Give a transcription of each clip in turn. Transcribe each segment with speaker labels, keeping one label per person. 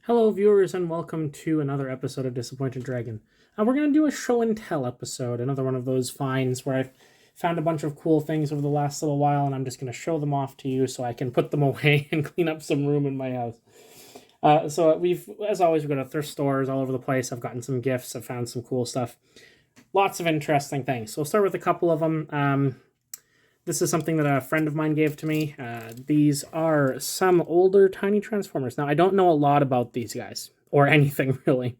Speaker 1: Hello, viewers, and welcome to another episode of Disappointed Dragon. We're going to do a show and tell episode, another one of those finds where I've found a bunch of cool things over the last little while, and I'm just going to show them off to you so I can put them away and clean up some room in my house. As always, we go to thrift stores all over the place. I've gotten some gifts. I've found some cool stuff. Lots of interesting things. So we'll start with a couple of them. This is something that a friend of mine gave to me. These are some older Tiny Transformers. Now, I don't know a lot about these guys, or anything really.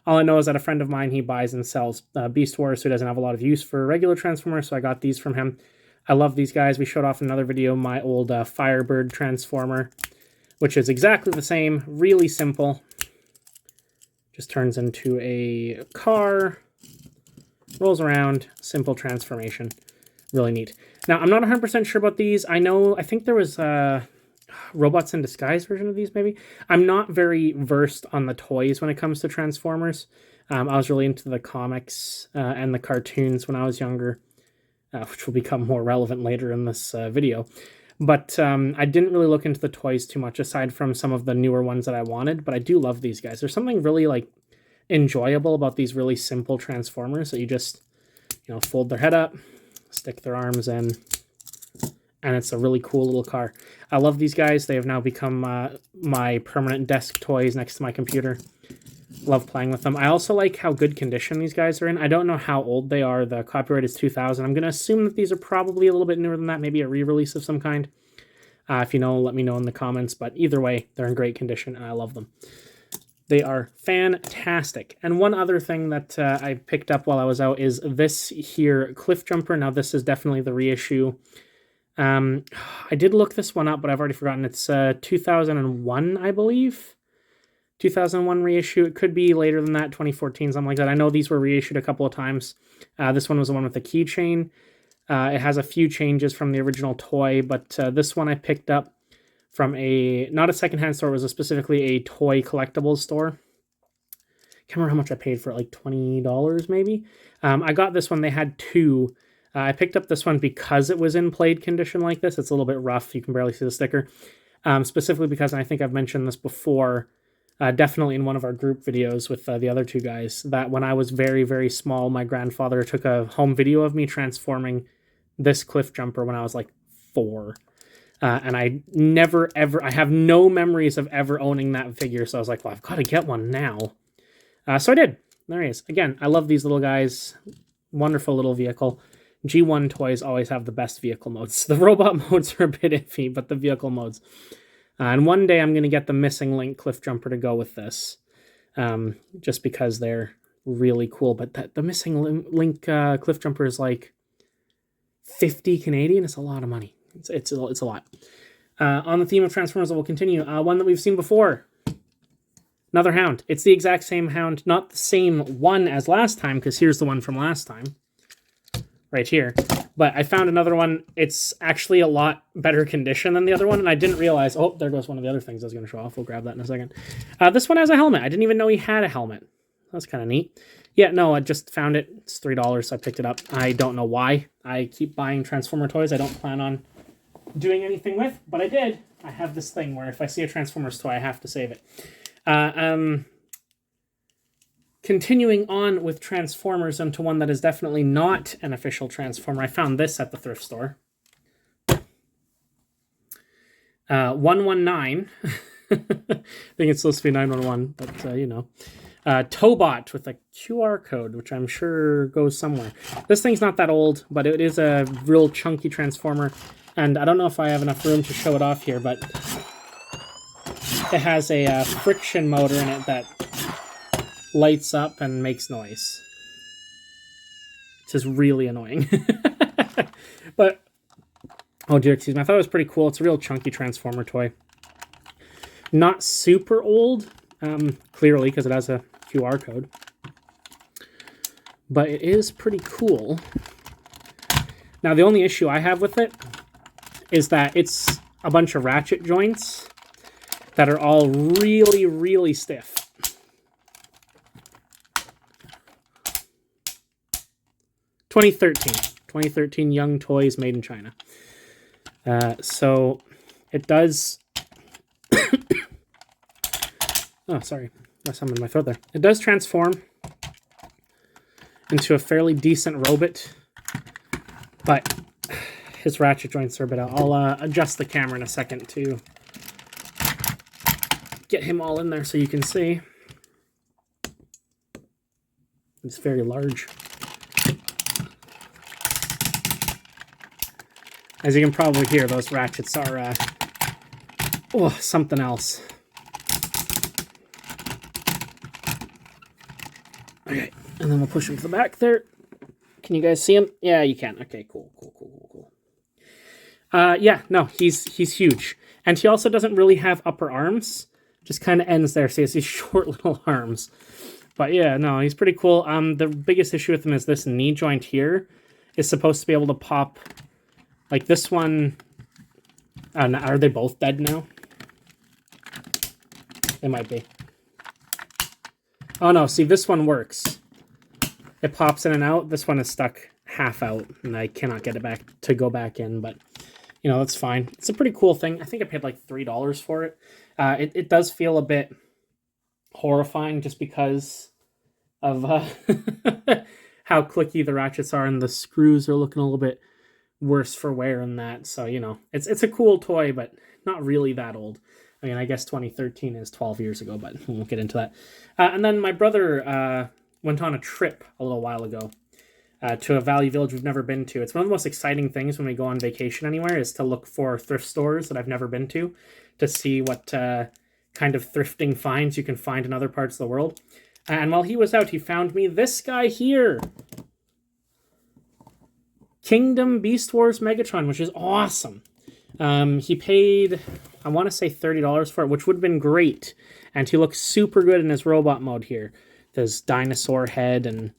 Speaker 1: All I know is that a friend of mine, he buys and sells Beast Wars, so he doesn't have a lot of use for regular Transformers, so I got these from him. I love these guys. We showed off in another video my old Firebird Transformer, which is exactly the same, really simple. Just turns into a car, rolls around, simple transformation. Really neat. Now, I'm not 100% sure about these. I think there was a Robots in Disguise version of these, maybe. I'm not very versed on the toys when it comes to Transformers. I was really into the comics and the cartoons when I was younger, which will become more relevant later in this video. But I didn't really look into the toys too much, aside from some of the newer ones that I wanted. But I do love these guys. There's something really, enjoyable about these really simple Transformers that you just, fold their head up, stick their arms in, and it's a really cool little car. I love these guys. They have now become my permanent desk toys next to my computer. Love playing with them. I also like how good condition these guys are in. I don't know how old they are. The copyright is 2000. I'm going to assume that these are probably a little bit newer than that, maybe a re-release of some kind. If you know, let me know in the comments. But either way, they're in great condition, and I love them. They are fantastic. And one other thing that I picked up while I was out is this here Cliff Jumper. Now, this is definitely the reissue. I did look this one up, but I've already forgotten. It's 2001, I believe. 2001 reissue. It could be later than that, 2014, something like that. I know these were reissued a couple of times. This one was the one with the keychain. It has a few changes from the original toy, but this one I picked up from not a secondhand store, it was specifically a toy collectibles store. Can't remember how much I paid for it, like $20 maybe. I got this one. They had two. I picked up this one because it was in played condition like this. It's a little bit rough. You can barely see the sticker. Specifically because, and I think I've mentioned this before, definitely in one of our group videos with the other two guys, that when I was very, very small, my grandfather took a home video of me transforming this Cliff Jumper when I was like 4. And I never, ever, I have no memories of ever owning that figure. So I was like, well, I've got to get one now. So I did. There he is. Again, I love these little guys. Wonderful little vehicle. G1 toys always have the best vehicle modes. The robot modes are a bit iffy, but the vehicle modes. And one day I'm going to get the Missing Link Cliff Jumper to go with this. Just because they're really cool. But the Missing Link Cliff Jumper is like 50 Canadian. It's a lot of money. It's a lot. On the theme of Transformers, we'll continue. One that we've seen before. Another Hound. It's the exact same Hound. Not the same one as last time, because here's the one from last time. Right here. But I found another one. It's actually a lot better condition than the other one, and I didn't realize... Oh, there goes one of the other things I was going to show off. We'll grab that in a second. This one has a helmet. I didn't even know he had a helmet. That's kind of neat. Yeah, no, I just found it. It's $3, so I picked it up. I don't know why. I keep buying Transformer toys I don't plan on doing anything with, but I did. I have this thing where if I see a Transformers toy, I have to save it. Continuing on with Transformers into one that is definitely not an official Transformer. I found this at the thrift store. 119. I think it's supposed to be 911, but Tobot with a QR code, which I'm sure goes somewhere. This thing's not that old, but it is a real chunky Transformer. And I don't know if I have enough room to show it off here, but it has a friction motor in it that lights up and makes noise. It's just really annoying. But, oh dear, excuse me. I thought it was pretty cool. It's a real chunky Transformer toy. Not super old, clearly, because it has a QR code. But it is pretty cool. Now, the only issue I have with it is that it's a bunch of ratchet joints that are all really, really stiff. $2013 Young Toys made in China. So it does Oh, sorry. Got something in my throat there. It does transform into a fairly decent robot, but his ratchet joints are a bit out. I'll adjust the camera in a second to get him all in there so you can see. It's very large. As you can probably hear, those ratchets are something else. Okay, and then we'll push him to the back there. Can you guys see him? Yeah, you can. Okay, cool. Yeah, no, he's huge. And he also doesn't really have upper arms. Just kind of ends there, so he has these short little arms. But yeah, no, he's pretty cool. The biggest issue with him is this knee joint here is supposed to be able to pop. Like this one, are they both dead now? They might be. Oh no, see, this one works. It pops in and out. This one is stuck half out, and I cannot get it back to go back in, but you know, that's fine. It's a pretty cool thing. I think I paid like $3 for it. It does feel a bit horrifying just because of how clicky the ratchets are, and the screws are looking a little bit worse for wear and that. So, you know, it's a cool toy, but not really that old. I mean, I guess 2013 is 12 years ago, but we won't get into that. And then my brother went on a trip a little while ago to a value village we've never been to. It's one of the most exciting things when we go on vacation anywhere is to look for thrift stores that I've never been to see what kind of thrifting finds you can find in other parts of the world. And while he was out, he found me this guy here. Kingdom Beast Wars Megatron, which is awesome. He paid, I want to say $30 for it, which would have been great. And he looks super good in his robot mode here. His dinosaur head and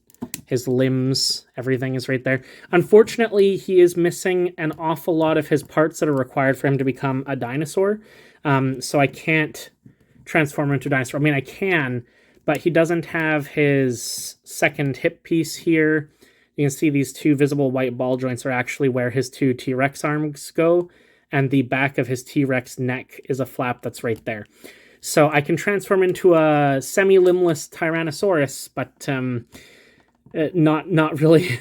Speaker 1: his limbs, everything is right there. Unfortunately, he is missing an awful lot of his parts that are required for him to become a dinosaur. So I can't transform him into a dinosaur. I mean, I can, but he doesn't have his second hip piece here. You can see these two visible white ball joints are actually where his two T-Rex arms go, and the back of his T-Rex neck is a flap that's right there. So I can transform into a semi-limbless Tyrannosaurus, but not really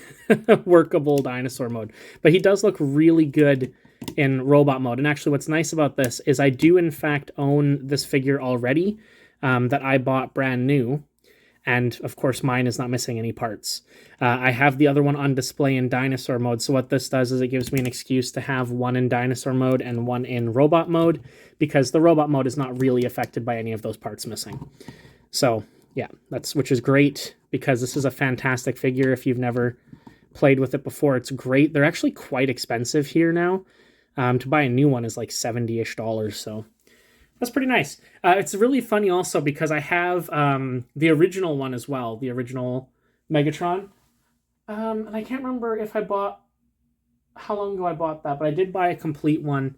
Speaker 1: workable dinosaur mode. But he does look really good in robot mode. And actually what's nice about this is I do in fact own this figure already that I bought brand new. And of course mine is not missing any parts. I have the other one on display in dinosaur mode. So what this does is it gives me an excuse to have one in dinosaur mode and one in robot mode, because the robot mode is not really affected by any of those parts missing. So yeah, which is great, because this is a fantastic figure. If you've never played with it before, it's great. They're actually quite expensive here now. To buy a new one is like $70-ish, so that's pretty nice. It's really funny also because I have the original one as well, the original Megatron. And I can't remember if I bought, how long ago I bought that, but I did buy a complete one,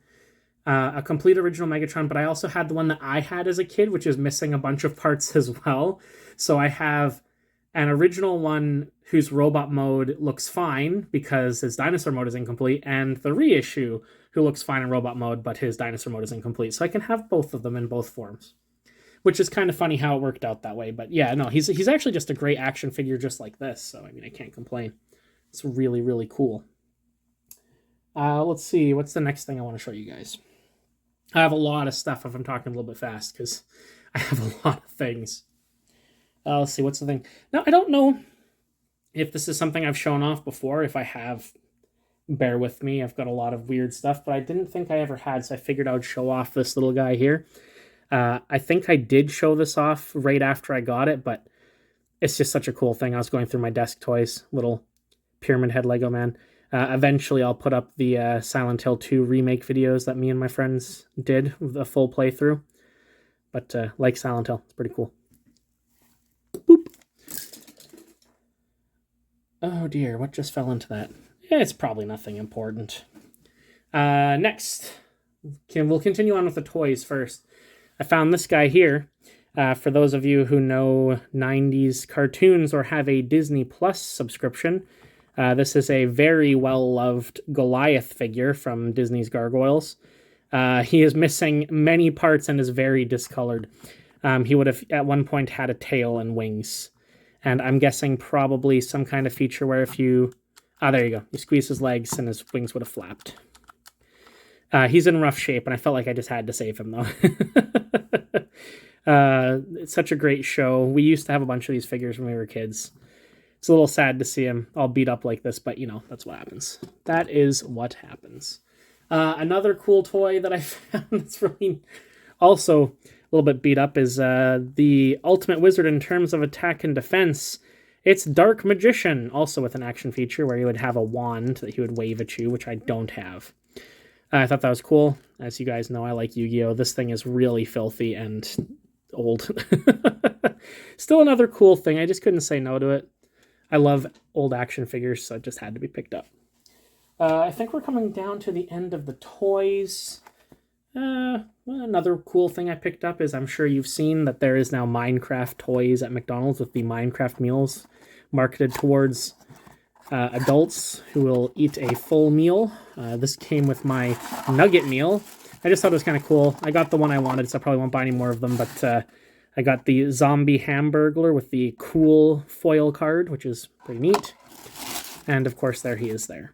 Speaker 1: a complete original Megatron, but I also had the one that I had as a kid, which is missing a bunch of parts as well. So I have an original one whose robot mode looks fine because his dinosaur mode is incomplete, and the reissue who looks fine in robot mode, but his dinosaur mode is incomplete. So I can have both of them in both forms, which is kind of funny how it worked out that way. But yeah, no, he's actually just a great action figure just like this. So, I mean, I can't complain. It's really, really cool. Let's see. What's the next thing I want to show you guys? I have a lot of stuff if I'm talking a little bit fast because I have a lot of things. Let's see. What's the thing? Now, I don't know if this is something I've shown off before. If I have, bear with me. I've got a lot of weird stuff, but I didn't think I ever had, so I figured I would show off this little guy here. I think I did show this off right after I got it, but it's just such a cool thing. I was going through my desk toys, little Pyramid Head Lego man. Eventually, I'll put up the Silent Hill 2 remake videos that me and my friends did, the full playthrough. But like Silent Hill, it's pretty cool. Boop. Oh dear, what just fell into that? It's probably nothing important. Next, we'll continue on with the toys first. I found this guy here. For those of you who know 90s cartoons or have a Disney Plus subscription, this is a very well-loved Goliath figure from Disney's Gargoyles. He is missing many parts and is very discolored. He would have at one point had a tail and wings. And I'm guessing probably some kind of feature where if you... Ah, there you go. You squeeze his legs and his wings would have flapped. He's in rough shape, and I felt like I just had to save him, though. It's such a great show. We used to have a bunch of these figures when we were kids. It's a little sad to see him all beat up like this, but, you know, that's what happens. That is what happens. Another cool toy that I found that's really also a little bit beat up is the Ultimate Wizard in terms of attack and defense. It's Dark Magician, also with an action feature where he would have a wand that he would wave at you, which I don't have. I thought that was cool. As you guys know, I like Yu-Gi-Oh! This thing is really filthy and old. Still another cool thing. I just couldn't say no to it. I love old action figures, so it just had to be picked up. I think we're coming down to the end of the toys. Well, another cool thing I picked up is I'm sure you've seen that there is now Minecraft toys at McDonald's with the Minecraft meals marketed towards adults who will eat a full meal. This came with my nugget meal. I just thought it was kind of cool. I got the one I wanted, so I probably won't buy any more of them, but I got the zombie hamburglar with the cool foil card, which is pretty neat. And of course, there he is there.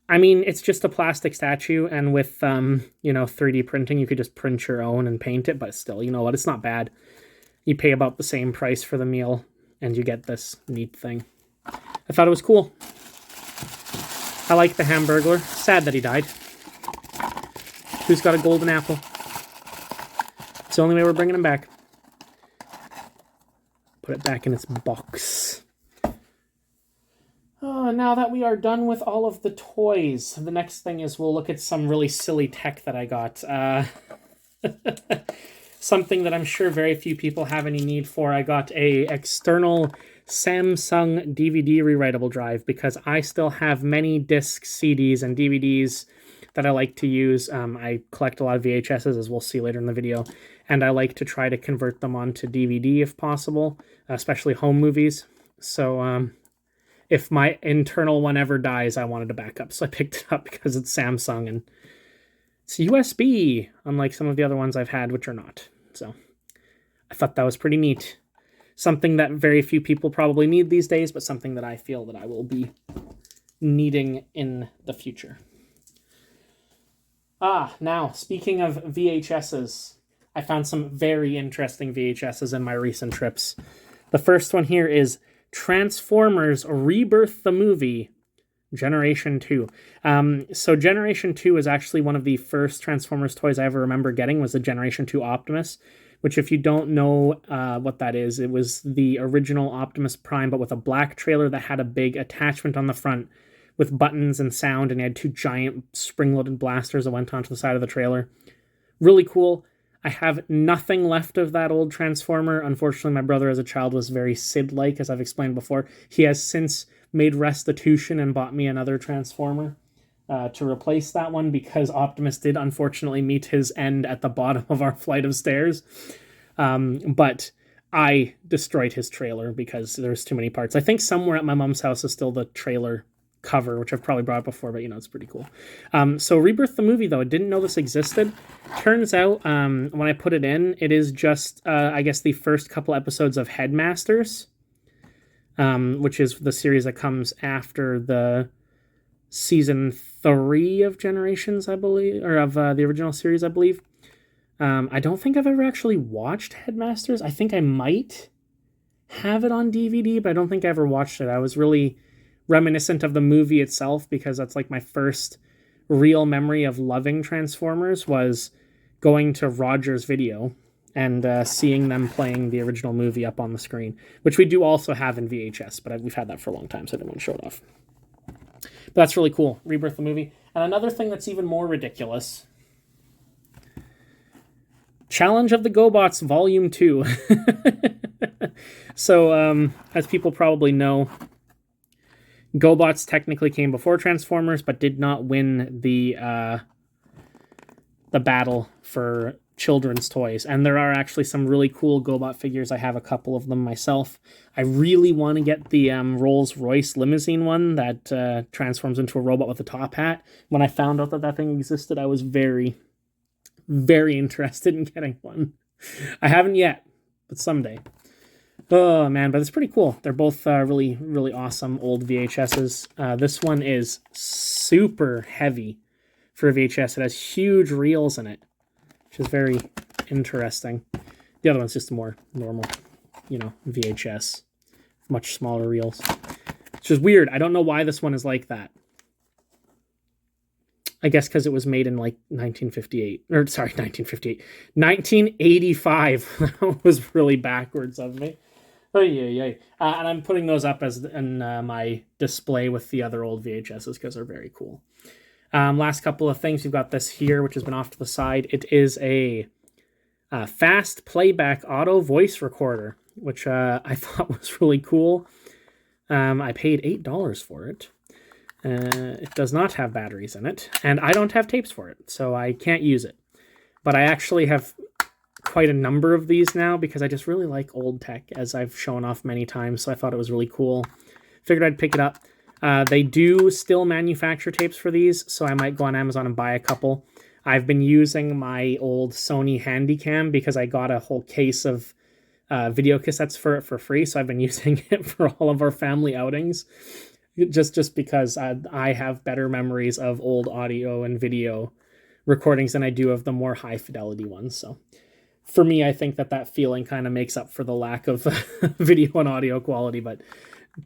Speaker 1: I mean, it's just a plastic statue, and with, 3D printing, you could just print your own and paint it, but still, you know what, it's not bad. You pay about the same price for the meal, and you get this neat thing. I thought it was cool. I like the Hamburglar. Sad that he died. Who's got a golden apple? It's the only way we're bringing him back. Put it back in its box. Now that we are done with all of the toys, the next thing is we'll look at some really silly tech that I got. Something that I'm sure very few people have any need for. I got a external Samsung DVD rewritable drive because I still have many discs, CDs, and DVDs that I like to use. I collect a lot of VHSs, as we'll see later in the video, and I like to try to convert them onto DVD if possible, especially home movies. So if my internal one ever dies, I wanted a backup, so I picked it up because it's Samsung and it's USB, unlike some of the other ones I've had, which are not. So I thought that was pretty neat. Something that very few people probably need these days, but something that I feel that I will be needing in the future. Now, speaking of VHSs, I found some very interesting VHSs in my recent trips. The first one here is Transformers Rebirth the Movie, Generation 2. So Generation 2 is actually one of the first Transformers toys I ever remember getting, was the Generation 2 Optimus, which if you don't know what that is, it was the original Optimus Prime, but with a black trailer that had a big attachment on the front with buttons and sound, and it had two giant spring-loaded blasters that went onto the side of the trailer. Really cool. I have nothing left of that old Transformer. Unfortunately, my brother as a child was very Sid-like, as I've explained before. He has since made restitution and bought me another Transformer to replace that one because Optimus did unfortunately meet his end at the bottom of our flight of stairs. But I destroyed his trailer because there's too many parts. I think somewhere at my mom's house is still the trailer cover, which I've probably brought up before, but it's pretty cool. So Rebirth the Movie, though, I didn't know this existed. Turns out when I put it in, it is just I guess the first couple episodes of Headmasters, which is the series that comes after the season 3 of Generations, I believe, or of the original series, I believe. I don't think I've ever actually watched Headmasters. I think I might have it on DVD, but I don't think I ever watched it. I was really reminiscent of the movie itself because that's like my first real memory of loving Transformers was going to Rogers Video and seeing them playing the original movie up on the screen, which we do also have in VHS, but we've had that for a long time, so I didn't want to show it off. But that's really cool, Rebirth the Movie. And another thing that's even more ridiculous, Challenge of the GoBots Volume 2. So, as people probably know, GoBots technically came before Transformers, but did not win the battle for children's toys. And there are actually some really cool GoBot figures. I have a couple of them myself. I really want to get the Rolls-Royce limousine one that transforms into a robot with a top hat. When I found out that that thing existed, I was very, very interested in getting one. I haven't yet, but someday. Oh man, but it's pretty cool. They're both really, really awesome old VHSs. This one is super heavy for a VHS. It has huge reels in it, which is very interesting. The other one's just a more normal, VHS, much smaller reels. Which is weird. I don't know why this one is like that. I guess because it was made in like 1958. Or sorry, 1958. 1985. That was really backwards of me. Oh, yeah. And I'm putting those up as in my display with the other old VHSs because they're very cool. Last couple of things. We've got this here, which has been off to the side. It is a fast playback auto voice recorder, which I thought was really cool. I paid $8 for it. It does not have batteries in it, and I don't have tapes for it, so I can't use it. But I actually have quite a number of these now because I just really like old tech, as I've shown off many times, so I thought it was really cool. Figured I'd pick it up. They do still manufacture tapes for these, so I might go on Amazon and buy a couple. I've been using my old Sony Handycam because I got a whole case of video cassettes for it for free, so I've been using it for all of our family outings. Just because I have better memories of old audio and video recordings than I do of the more high fidelity ones. So for me, I think that feeling kind of makes up for the lack of video and audio quality, but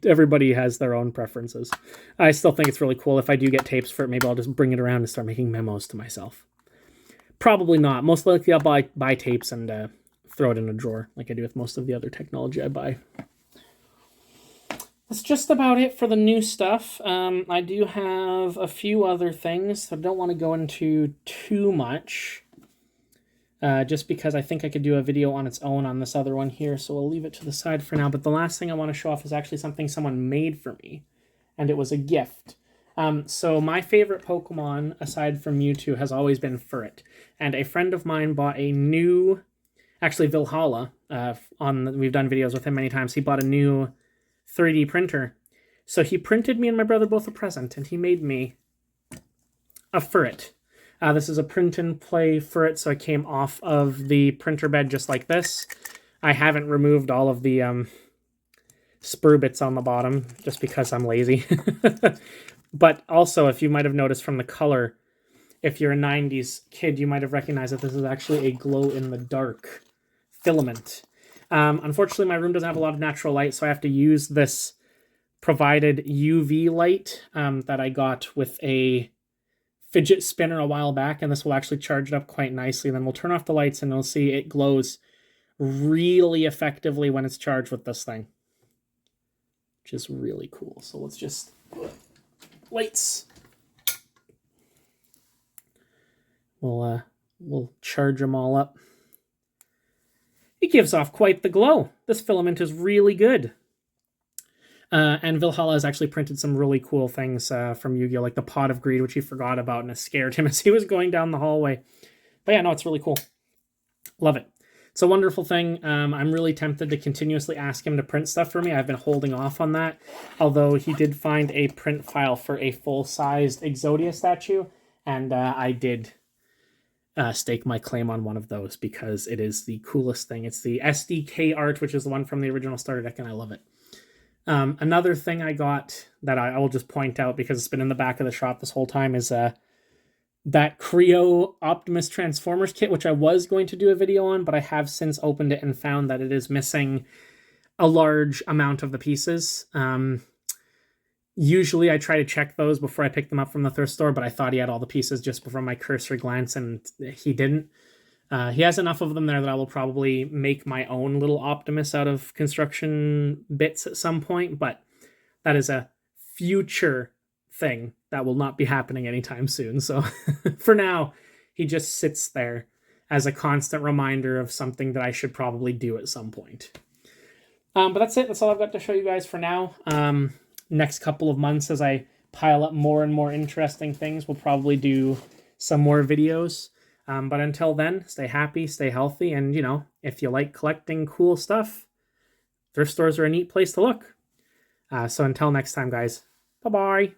Speaker 1: everybody has their own preferences. I still think it's really cool. If I do get tapes for it, maybe I'll just bring it around and start making memos to myself. Probably not. Most likely I'll buy tapes and throw it in a drawer like I do with most of the other technology I buy. That's just about it for the new stuff. I do have a few other things that I don't want to go into too much. Just because I think I could do a video on its own on this other one here, so we'll leave it to the side for now. But the last thing I want to show off is actually something someone made for me, and it was a gift. So my favorite Pokemon, aside from Mewtwo, has always been Furret. And a friend of mine bought a new... Actually, Valhalla, we've done videos with him many times. He bought a new 3D printer. So he printed me and my brother both a present, and he made me a Furret. This is a print and play Furret, so it came off of the printer bed just like this. I haven't removed all of the spur bits on the bottom just because I'm lazy. But also, if you might have noticed from the color, if you're a 90s kid, you might have recognized that this is actually a glow-in-the-dark filament. Unfortunately, my room doesn't have a lot of natural light, so I have to use this provided UV light that I got with a fidget spinner a while back, and this will actually charge it up quite nicely. Then we'll turn off the lights, and you'll see it glows really effectively when it's charged with this thing, which is really cool. So let's just... lights. We'll charge them all up. It gives off quite the glow. This filament is really good. And Valhalla has actually printed some really cool things from Yu-Gi-Oh! Like the Pot of Greed, which he forgot about, and it scared him as he was going down the hallway. But yeah, no, it's really cool. Love it. It's a wonderful thing. I'm really tempted to continuously ask him to print stuff for me. I've been holding off on that, although he did find a print file for a full-sized Exodia statue, and I did stake my claim on one of those because it is the coolest thing. It's the SDK art, which is the one from the original starter deck, and I love it. Another thing I got that I will just point out because it's been in the back of the shop this whole time is that Creo Optimus Transformers kit, which I was going to do a video on, but I have since opened it and found that it is missing a large amount of the pieces. Usually I try to check those before I pick them up from the thrift store, but I thought he had all the pieces just from my cursory glance, and he didn't. He has enough of them there that I will probably make my own little Optimus out of construction bits at some point, but that is a future thing that will not be happening anytime soon. So for now, he just sits there as a constant reminder of something that I should probably do at some point. But that's it. That's all I've got to show you guys for now. Next couple of months, as I pile up more and more interesting things, we'll probably do some more videos. But until then, stay happy, stay healthy, and, if you like collecting cool stuff, thrift stores are a neat place to look. So until next time, guys, bye-bye.